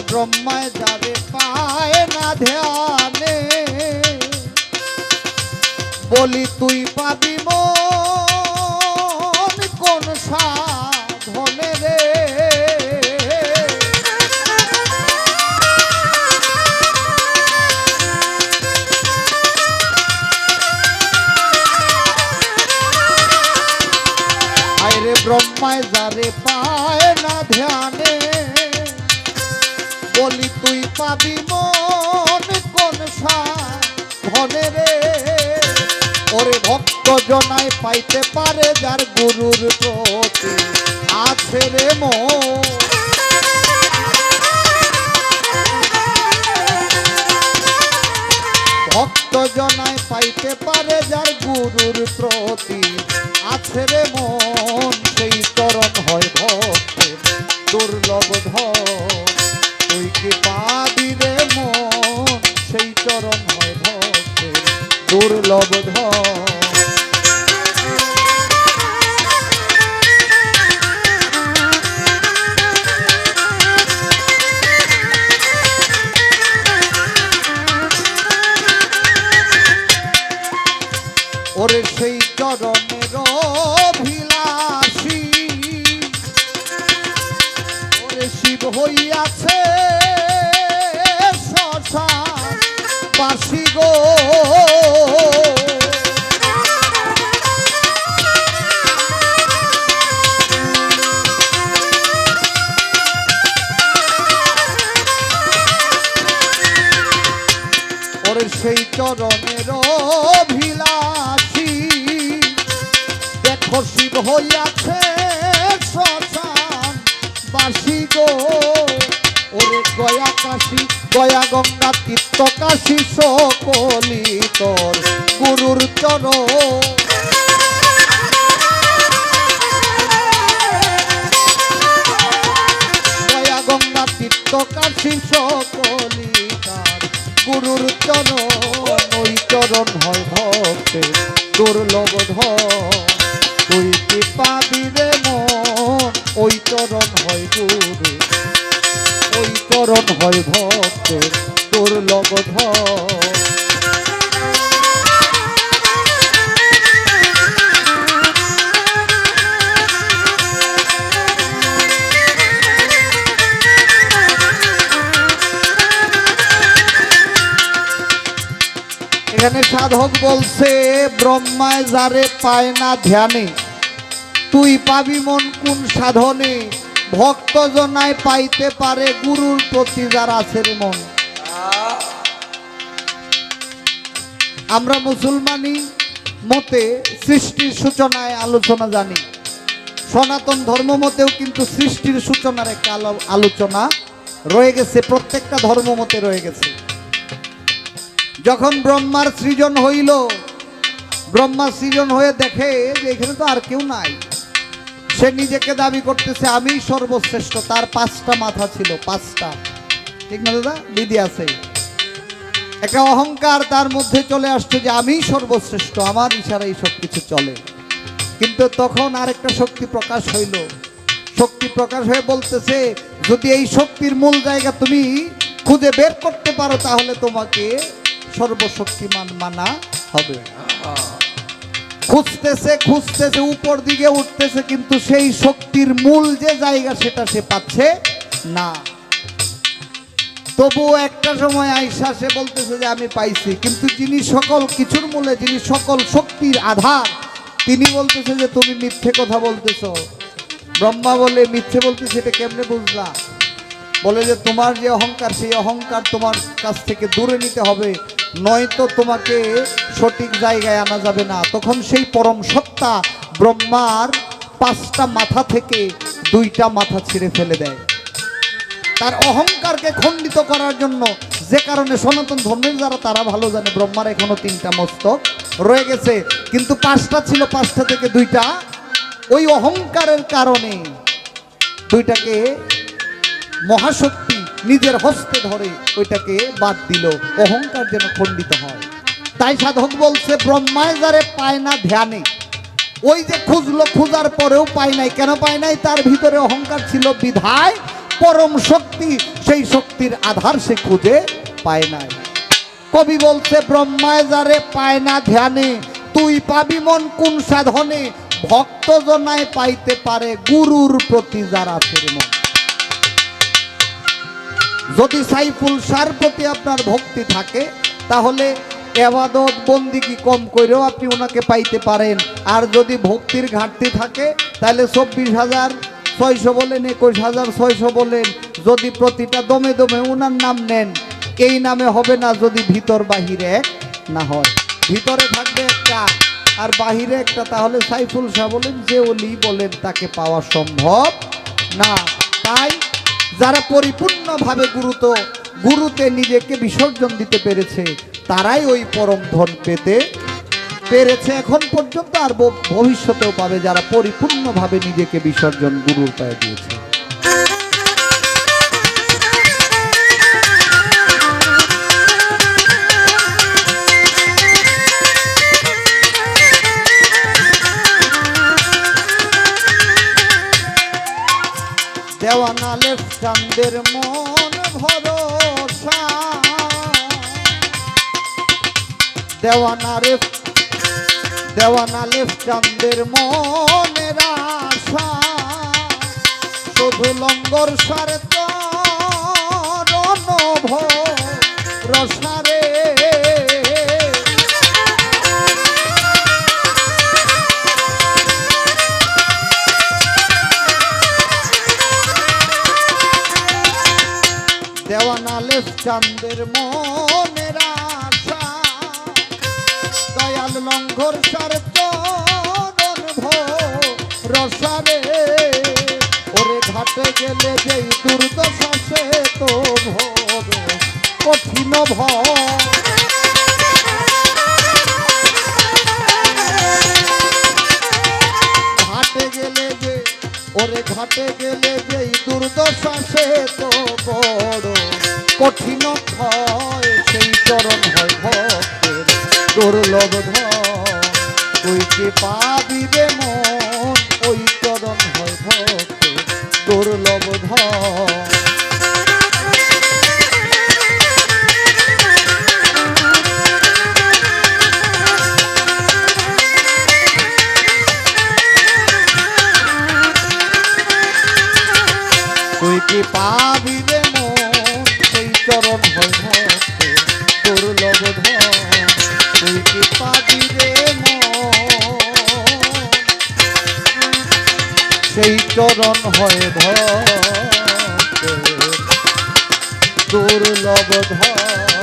ব্রহ্মায় যারে পায় না ধ্যানে, বলি তুই পাবি মন কোন সাধনে রে। আরে ব্রহ্মায় যারে পায় না ধ্যানে, বলি তুই পাবি মন কোন সাধনে রে। ওরে ভক্ত জনায় পাইতে পারে যার গুরুর প্রতি আছে রে মন। ভক্ত জনায় পাইতে পারে যার গুরুর প্রতি আছে রে মন, সেই চরণ হয় ভক্তের দুর্লভ ধন। তুই কি পাবি রে মন, সেই চরণ হয় ভক্তের দুর্লভ ধন। ওরে সেই চরণের অভিলাষী, ওরে শিব হইয়াছে শ্মশান বাসী গো। ওরে সেই চরণের অভিলাষী, দেখো শিব হইয়াছে শ্মশান বাসী গো। ওরে গয়া কাশী গয়া গঙ্গা তীর্থ কাশী সকলি তোর গুরুর চরণ। গয়া গঙ্গা তীর্থ কাশী সকলি তার গুরুর চরণ। ওই চরণ হয় ভক্তের দুর্লভ ধন। তুই কি পাবি রে মন, ওই চরণ হয় গুরু, ওই চরণ হয় ভক্তের দুর্লভ ধন। এখানে সাধক বলছে ব্রহ্মায় যারে পায় না ধ্যানে, তুই পাবি মন কোন সাধনে। ভক্ত জনায় পাইতে পারে গুরুর প্রতি যার আছে রে মন। আমরা মুসলমানি মতে সৃষ্টির সূচনায় আলোচনা জানি, সনাতন ধর্ম মতেও কিন্তু সৃষ্টির সূচনার একটা আলোচনা রয়ে গেছে, প্রত্যেকটা ধর্ম মতে রয়ে গেছে। যখন ব্রহ্মার সৃজন হইল, ব্রহ্মা সৃজন হয়ে দেখে যে এখানে তো আর কেউ নাই। সে নিজেকে দাবি করতেছে আমি সর্বশ্রেষ্ঠ। তার 5টা মাথা ছিল, 5টা, ঠিক না দাদা? দিদি আছে। একটা অহংকার তার মধ্যে চলে আসছে যে আমি সর্বশ্রেষ্ঠ, আমার ইশারায় সব কিছু চলে। কিন্তু তখন আরেকটা শক্তি প্রকাশ হইল। শক্তি প্রকাশ হয়ে বলতেছে যদি এই শক্তির মূল জায়গা তুমি খুঁজে বের করতে পারো তাহলে তোমাকে সর্বশক্তিমান মানা হবে। খুঁজতেছে খুঁজতেছে, উপর দিকে উঠতেছে, কিন্তু সেই শক্তির মূল যে জায়গা সেটা সে পাচ্ছে না। তবুও একটা সময় আইসা সে বলতেছে যে আমি পাইছি, কিন্তু যিনি সকল কিছুর মূলে, যিনি সকল শক্তির আধার, তিনি বলতেছে যে তুমি মিথ্যে কথা বলতেছ। ব্রহ্মা বলে মিথ্যে বলতেছে এটা কেমনে বুঝলা? বলে যে তোমার যে অহংকার, সেই অহংকার তোমার কাছ থেকে দূরে নিতে হবে, নয়তো তোমাকে সঠিক জায়গায় আনা যাবে না। তখন সেই পরম সত্তা ব্রহ্মার 5টা মাথা থেকে 2টা মাথা ছিঁড়ে ফেলে দেয় তার অহংকারকে খণ্ডিত করার জন্য। যে কারণে সনাতন ধর্মের যারা তারা ভালো জানে ব্রহ্মার এখনো 3টা মস্তক রয়ে গেছে, কিন্তু 5টা ছিল, 5টা থেকে 2টা ওই অহংকারের কারণে 2টাকে মহাশক্তি নিজের হস্তে ধরে ওইটাকে বাদ দিল, অহংকার যেন খণ্ডিত হয়। তাই সাধক বলছে ব্রহ্মায় যারে পায় না ধ্যানে, ওই যে খুঁজলো, খোঁজার পরেও পায় নাই। কেন পায় নাই? তার ভিতরে অহংকার ছিল বিধায় পরম শক্তি, সেই শক্তির আধার সে খুঁজে পায় নাই। কবি বলছে ব্রহ্মায় যারে পায় না ধ্যানে, তুই পাবি মন কোন সাধনে, ভক্ত জনায় পাইতে পারে গুরুর প্রতি যার আছে মন। যদি সাইফুল শাহর প্রতি আপনার ভক্তি থাকে তাহলে ইবাদত বন্দিগি কম করেও আপনি ওনাকে পাইতে পারেন। আর যদি ভক্তির ঘাটতি থাকে তাহলে 24,600 বলেন, 21,600 বলেন, যদি প্রতিটা দমে দমে ওনার নাম নেন, এই নামে হবে না যদি ভিতর বাহিরে এক না হয়। ভিতরে থাকবে একটা আর বাহিরে একটা, তাহলে সাইফুল শাহ বলেন যে ওলি বলেন তাকে পাওয়া সম্ভব না। তাই যারা পরিপূর্ণভাবে গুরুতে নিজেকে বিসর্জন দিতে পেরেছে তারাই ওই পরম ধন পেতে পেরেছে এখন পর্যন্ত, আর ভবিষ্যতেও পাবে যারা পরিপূর্ণভাবে নিজেকে বিসর্জন গুরুর পায়ে দিয়েছে। দেওয়ানা লেফ চাঁদের মন ভরসা, দেওয়ানা লেফ চাঁদের মনের আশা, শুধু লঙ্গর সারে চরণ ভরসারে। দেওয়ানা লেফ চাঁদের মনের আশা, দয়াল লঙ্ঘর সার চরণ ভরসারে। ওরে ঘাটে গেলে যেই দুর্দশা সে তো ভোর কঠিন ভয়। ঘাটে গেলে যে ওরে ঘাটে গেলে যেই দুর্দশা সে তো বড় কঠিন হয়। সেই চরণ হয় ভক্তের দুর্লভ ধন, তুই কি পাবি রে মন, ওই চরণ হয় ভক্তের দুর্লভ ধন। তুই কি পাবি রে মন, সেই চরণ হয় ভক্তের দুর্লভ ধন। তুই কি পাবি রে মন, সেই চরণ হয় ভক্তের দুর্লভ ধন।